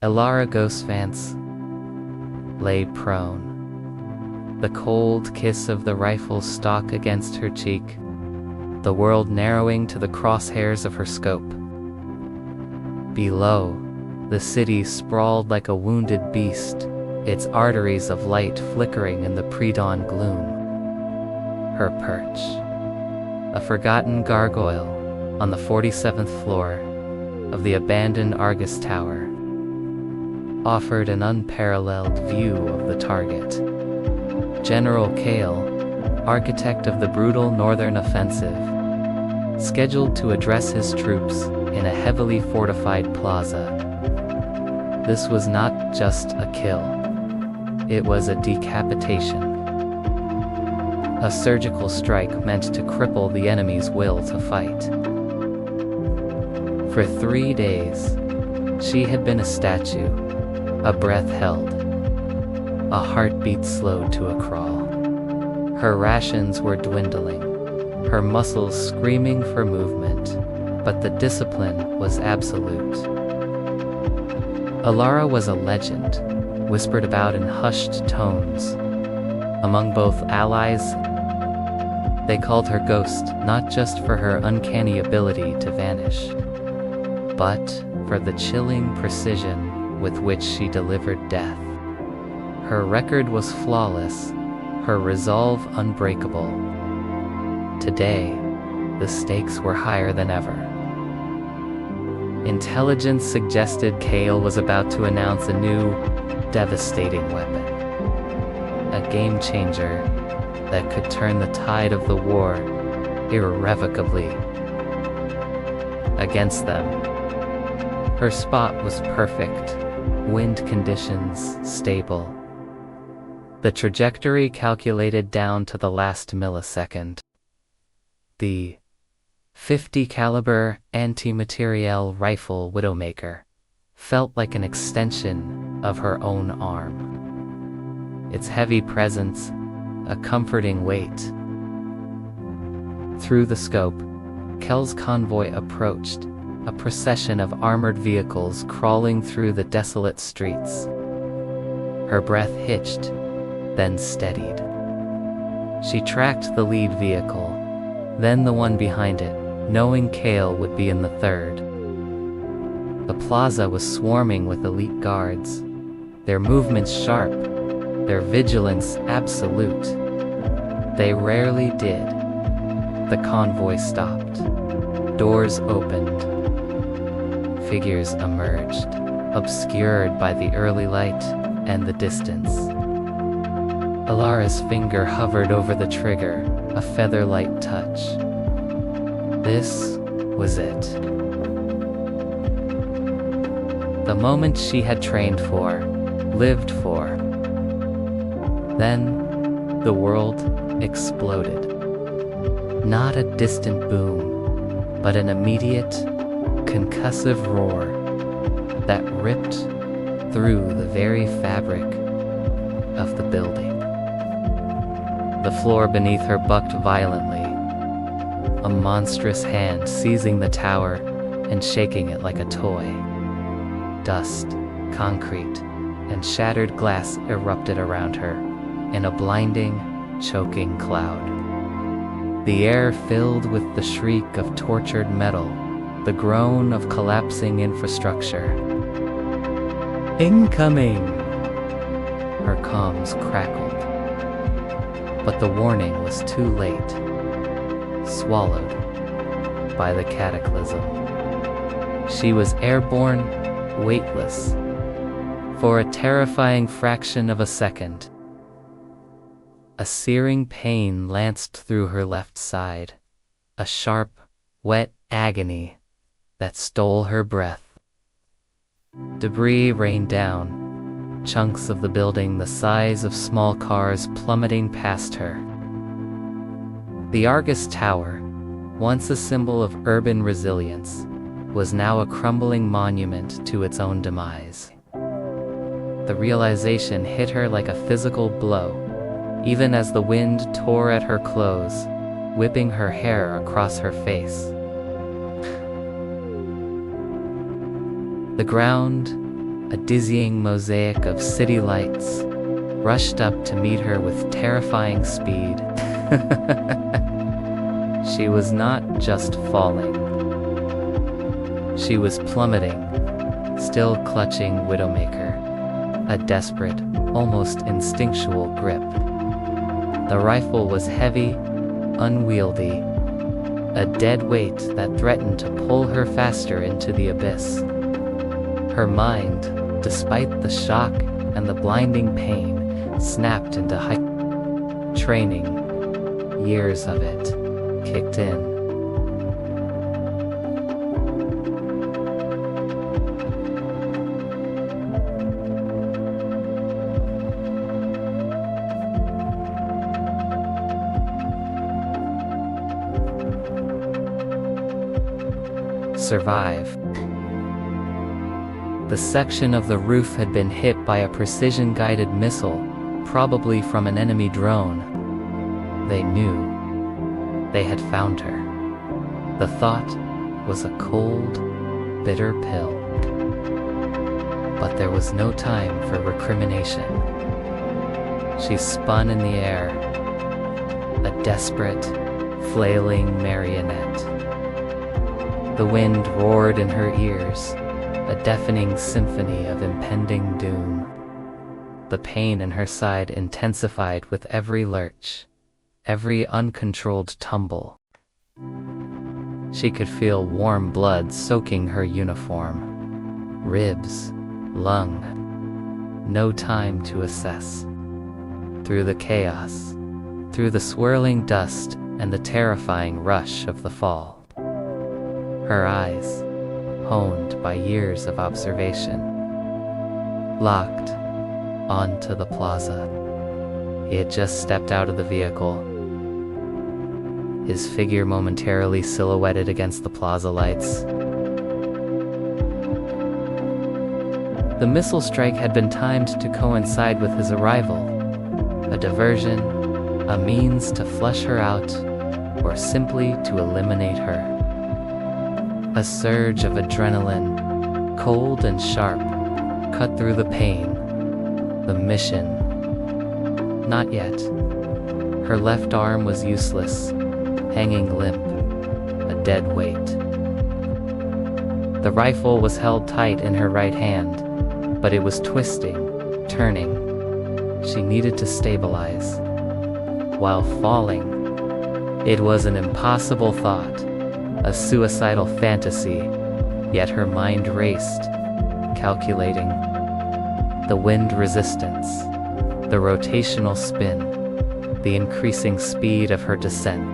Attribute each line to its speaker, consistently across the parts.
Speaker 1: Elara Ghostvance lay prone, the cold kiss of the rifle stock against her cheek, the world narrowing to the crosshairs of her scope. Below, the city sprawled like a wounded beast, its arteries of light flickering in the pre-dawn gloom. Her perch, a forgotten gargoyle on the 47th floor of the abandoned Argus Tower, offered an unparalleled view of the target. General Kale, architect of the brutal northern offensive, scheduled to address his troops in a heavily fortified plaza. This was not just a kill. It was a decapitation. A surgical strike meant to cripple the enemy's will to fight. For 3 days, she had been a statue, a breath held, a heartbeat slowed to a crawl. Her rations were dwindling, her muscles screaming for movement, but the discipline was absolute. Elara was a legend, whispered about in hushed tones. Among both allies, they called her Ghost not just for her uncanny ability to vanish, but for the chilling precision with which she delivered death. Her record was flawless, her resolve unbreakable. Today, the stakes were higher than ever. Intelligence suggested Kale was about to announce a new, devastating weapon. A game changer that could turn the tide of the war irrevocably against them. Her spot was perfect, wind conditions stable. The trajectory calculated down to the last millisecond. The 50 caliber anti-materiel rifle Widowmaker felt like an extension of her own arm. Its heavy presence, a comforting weight. Through the scope, Kel's convoy approached, a procession of armored vehicles crawling through the desolate streets. Her breath hitched, then steadied. She tracked the lead vehicle, then the one behind it, knowing Kale would be in the third. The plaza was swarming with elite guards, their movements sharp, their vigilance absolute. They rarely did. The convoy stopped. Doors opened. Figures emerged, obscured by the early light and the distance. Elara's finger hovered over the trigger, a feather-light touch. This was it. The moment she had trained for, lived for. Then, the world exploded. Not a distant boom, but an immediate, concussive roar that ripped through the very fabric of the building. The floor beneath her bucked violently, a monstrous hand seizing the tower and shaking it like a toy. Dust, concrete, and shattered glass erupted around her in a blinding, choking cloud. The air filled with the shriek of tortured metal, the groan of collapsing infrastructure. Incoming! Her comms crackled. But the warning was too late, swallowed by the cataclysm. She was airborne, weightless, for a terrifying fraction of a second. A searing pain lanced through her left side, a sharp, wet agony that stole her breath. Debris rained down, chunks of the building the size of small cars plummeting past her. The Argus Tower, once a symbol of urban resilience, was now a crumbling monument to its own demise. The realization hit her like a physical blow, even as the wind tore at her clothes, whipping her hair across her face. The ground a dizzying mosaic of city lights, rushed up to meet her with terrifying speed. She was not just falling. She was plummeting, still clutching Widowmaker, a desperate, almost instinctual grip. The rifle was heavy, unwieldy, a dead weight that threatened to pull her faster into the abyss. Her mind, despite the shock and the blinding pain, snapped into high training. Years of it kicked in. Survive. The section of the roof had been hit by a precision-guided missile, probably from an enemy drone. They knew they had found her. The thought was a cold, bitter pill. But there was no time for recrimination. She spun in the air, a desperate, flailing marionette. The wind roared in her ears, a deafening symphony of impending doom. The pain in her side intensified with every lurch, every uncontrolled tumble. She could feel warm blood soaking her uniform, ribs, lung. No time to assess. Through the chaos, through the swirling dust and the terrifying rush of the fall. Her eyes, honed by years of observation, locked onto the plaza. He had just stepped out of the vehicle, his figure momentarily silhouetted against the plaza lights. The missile strike had been timed to coincide with his arrival, a diversion, a means to flush her out, or simply to eliminate her. A surge of adrenaline, cold and sharp, cut through the pain. The mission. Not yet. Her left arm was useless, hanging limp, a dead weight. The rifle was held tight in her right hand, but it was twisting, turning. She needed to stabilize. While falling, it was an impossible thought. A suicidal fantasy, yet her mind raced, calculating. The wind resistance, the rotational spin, the increasing speed of her descent.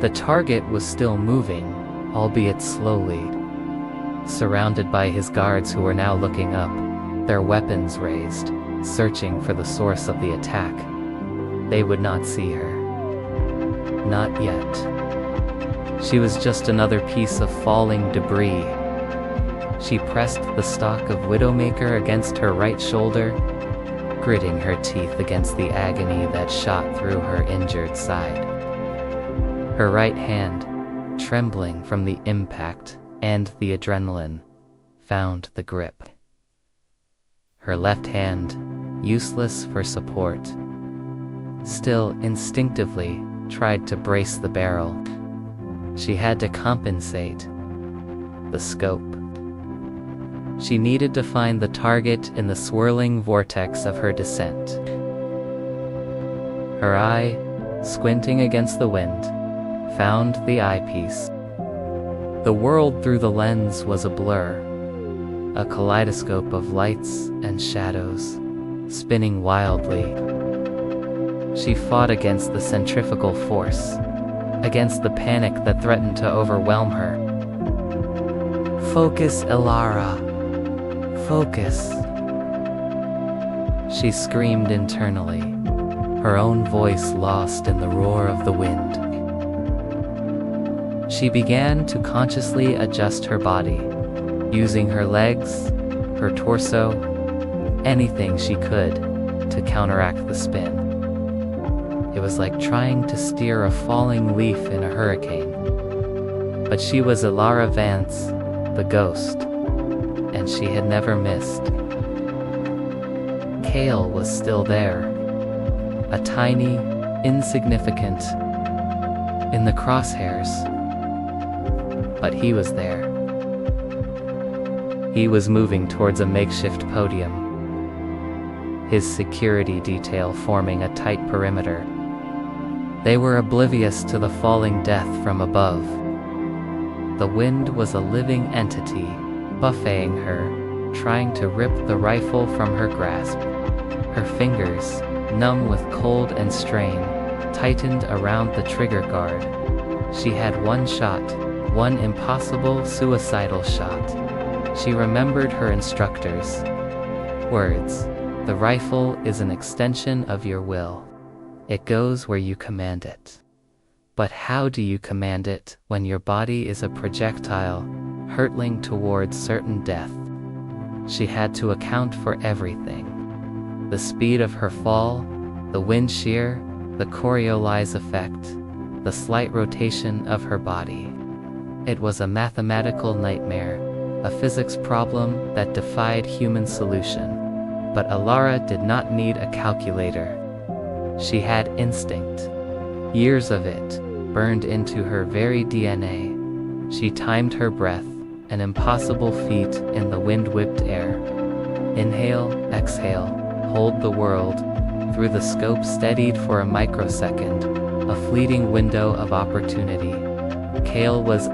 Speaker 1: The target was still moving, albeit slowly. Surrounded by his guards who were now looking up, their weapons raised, searching for the source of the attack. They would not see her. Not yet. She was just another piece of falling debris. She pressed the stock of Widowmaker against her right shoulder, gritting her teeth against the agony that shot through her injured side. Her right hand, trembling from the impact and the adrenaline, found the grip. Her left hand, useless for support, still instinctively tried to brace the barrel. She had to compensate. The scope. She needed to find the target in the swirling vortex of her descent. Her eye, squinting against the wind, found the eyepiece. The world through the lens was a blur, a kaleidoscope of lights and shadows, spinning wildly. She fought against the centrifugal force, against the panic that threatened to overwhelm her. Focus, Elara. Focus. She screamed internally, her own voice lost in the roar of the wind. She began to consciously adjust her body, using her legs, her torso, anything she could to counteract the spin. It was like trying to steer a falling leaf in a hurricane. But she was Elara Vance, the ghost, and she had never missed. Kale was still there, a tiny, insignificant, in the crosshairs. But he was there. He was moving towards a makeshift podium, his security detail forming a tight perimeter. They were oblivious to the falling death from above. The wind was a living entity, buffeting her, trying to rip the rifle from her grasp. Her fingers, numb with cold and strain, tightened around the trigger guard. She had one shot, one impossible suicidal shot. She remembered her instructors' words. The rifle is an extension of your will. It goes where you command it. But how do you command it when your body is a projectile, hurtling towards certain death? She had to account for everything. The speed of her fall, the wind shear, the Coriolis effect, the slight rotation of her body. It was a mathematical nightmare, a physics problem that defied human solution. But Alara did not need a calculator. She had instinct. Years of it, burned into her very DNA. She timed her breath, an impossible feat in the wind-whipped air. Inhale, exhale, hold the world. Through the scope steadied for a microsecond, a fleeting window of opportunity. Kale was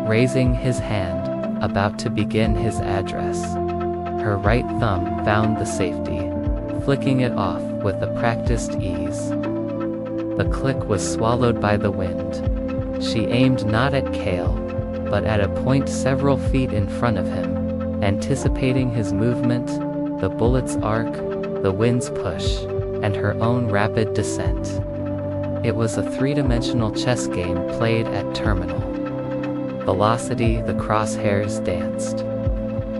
Speaker 1: raising his hand, about to begin his address. Her right thumb found the safety, flicking it off with a practiced ease. The click was swallowed by the wind. She aimed not at Kale, but at a point several feet in front of him, anticipating his movement, the bullet's arc, the wind's push, and her own rapid descent. It was a three-dimensional chess game played at terminal velocity. The crosshairs danced.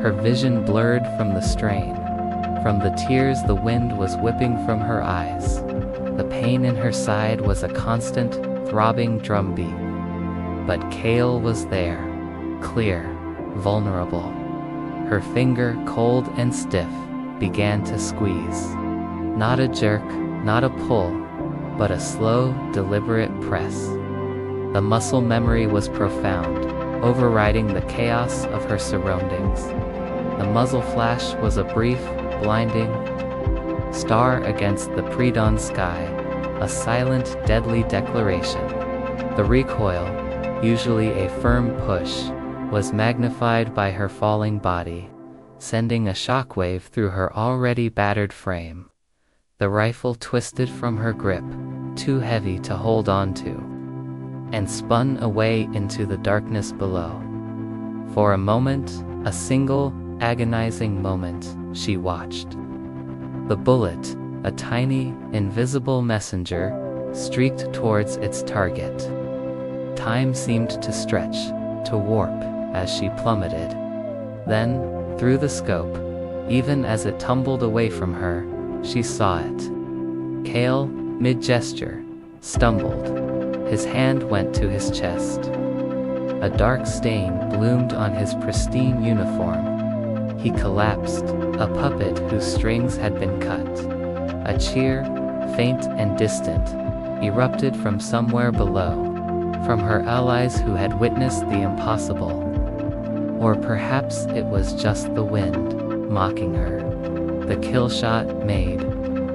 Speaker 1: Her vision blurred from the strain, from the tears the wind was whipping from her eyes. The pain in her side was a constant, throbbing drumbeat. But Kale was there, clear, vulnerable. Her finger, cold and stiff, began to squeeze. Not a jerk, not a pull, but a slow, deliberate press. The muscle memory was profound, overriding the chaos of her surroundings. The muzzle flash was a brief, blinding star against the pre-dawn sky, a silent, deadly declaration. The recoil, usually a firm push, was magnified by her falling body, sending a shockwave through her already battered frame. The rifle twisted from her grip, too heavy to hold on to, and spun away into the darkness below. For a moment, a single, agonizing moment, she watched. The bullet, a tiny, invisible messenger, streaked towards its target. Time seemed to stretch, to warp, as she plummeted. Then, through the scope, even as it tumbled away from her, she saw it. Kale, mid-gesture, stumbled. His hand went to his chest. A dark stain bloomed on his pristine uniform. He collapsed, a puppet whose strings had been cut. A cheer, faint and distant, erupted from somewhere below, from her allies who had witnessed the impossible. Or perhaps it was just the wind, mocking her. The kill shot made.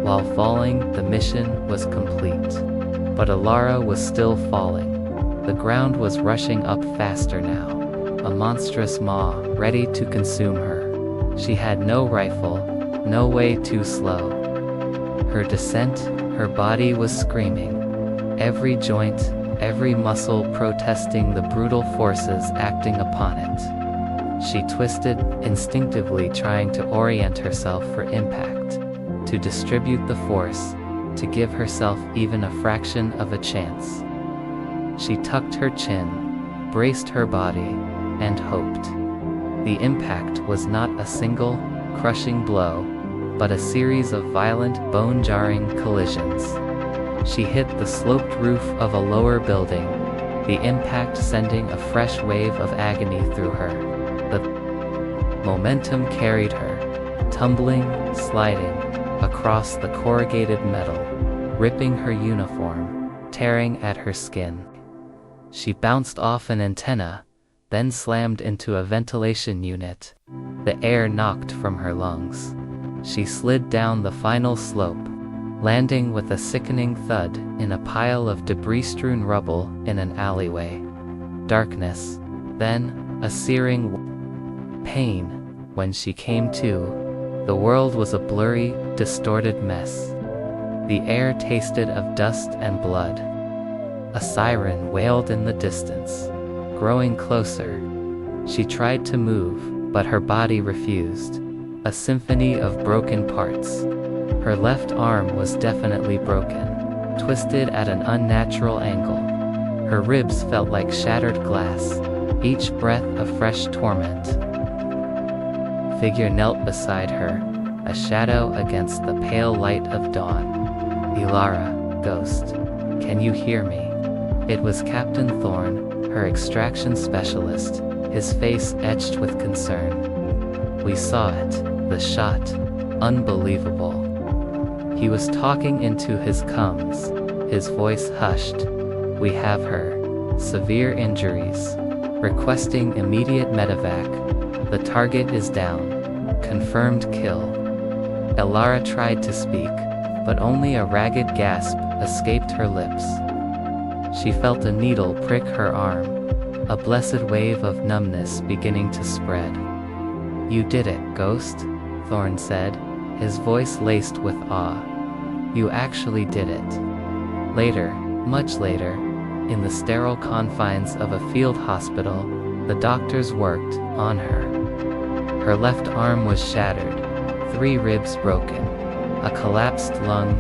Speaker 1: While falling, the mission was complete. But Alara was still falling. The ground was rushing up faster now, a monstrous maw ready to consume her. She had no rifle, no way too slow. Her descent, her body was screaming. Every joint, every muscle protesting the brutal forces acting upon it. She twisted, instinctively trying to orient herself for impact, to distribute the force, to give herself even a fraction of a chance. She tucked her chin, braced her body, and hoped. The impact was not a single, crushing blow, but a series of violent, bone-jarring collisions. She hit the sloped roof of a lower building, the impact sending a fresh wave of agony through her. The Momentum carried her, tumbling, sliding, across the corrugated metal, ripping her uniform, tearing at her skin. She bounced off an antenna, then slammed into a ventilation unit. The air knocked from her lungs. She slid down the final slope, landing with a sickening thud in a pile of debris-strewn rubble in an alleyway. Darkness, then a searing pain. When she came to, the world was a blurry, distorted mess. The air tasted of dust and blood. A siren wailed in the distance, growing closer. She tried to move, but her body refused. A symphony of broken parts. Her left arm was definitely broken, twisted at an unnatural angle. Her ribs felt like shattered glass, each breath a fresh torment. Figure knelt beside her, a shadow against the pale light of dawn. Ilara, ghost, can you hear me? It was Captain Thorne, her extraction specialist, his face etched with concern. We saw it, the shot, unbelievable. He was talking into his coms, his voice hushed. We have her, severe injuries, requesting immediate medevac. The target is down, confirmed kill. Ilara tried to speak, but only a ragged gasp escaped her lips. She felt a needle prick her arm, a blessed wave of numbness beginning to spread. You did it, Ghost, Thorne said, his voice laced with awe. You actually did it. Later, much later, in the sterile confines of a field hospital, the doctors worked on her. Her left arm was shattered, 3 ribs broken, a collapsed lung,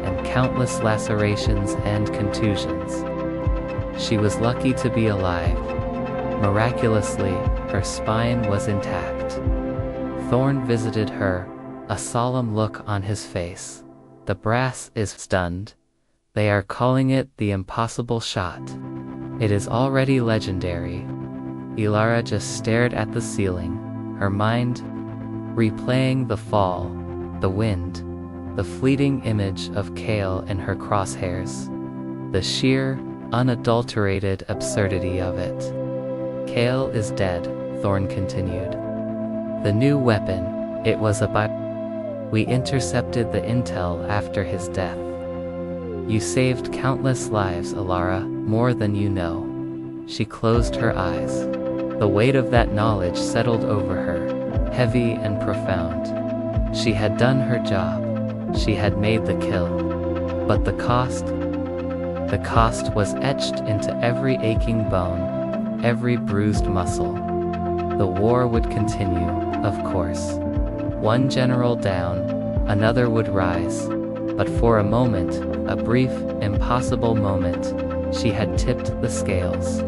Speaker 1: and countless lacerations and contusions. She was lucky to be alive. Miraculously, her spine was intact. Thorne visited her, a solemn look on his face. The brass is stunned. They are calling it the impossible shot. It is already legendary. Ilara just stared at the ceiling, her mind replaying the fall, the wind, the fleeting image of Kale in her crosshairs. The sheer, unadulterated absurdity of it. Kale is dead, Thorne continued. The new weapon, it was we intercepted the intel after his death. You saved countless lives, Ilara, more than you know. She closed her eyes. The weight of that knowledge settled over her, heavy and profound. She had done her job. She had made the kill. But the cost was etched into every aching bone, every bruised muscle. The war would continue, of course. One general down, another would rise. But for a moment, a brief, impossible moment, she had tipped the scales.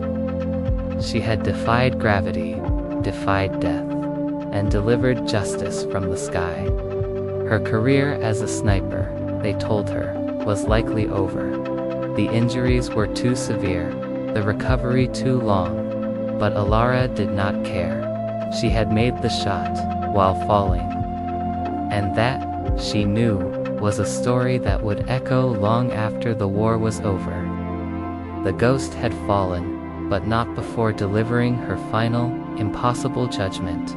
Speaker 1: She had defied gravity, defied death, and delivered justice from the sky. Her career as a sniper, they told her, was likely over. The injuries were too severe, the recovery too long, but Ilara did not care. She had made the shot, while falling. And that, she knew, was a story that would echo long after the war was over. The ghost had fallen, but not before delivering her final, impossible judgment.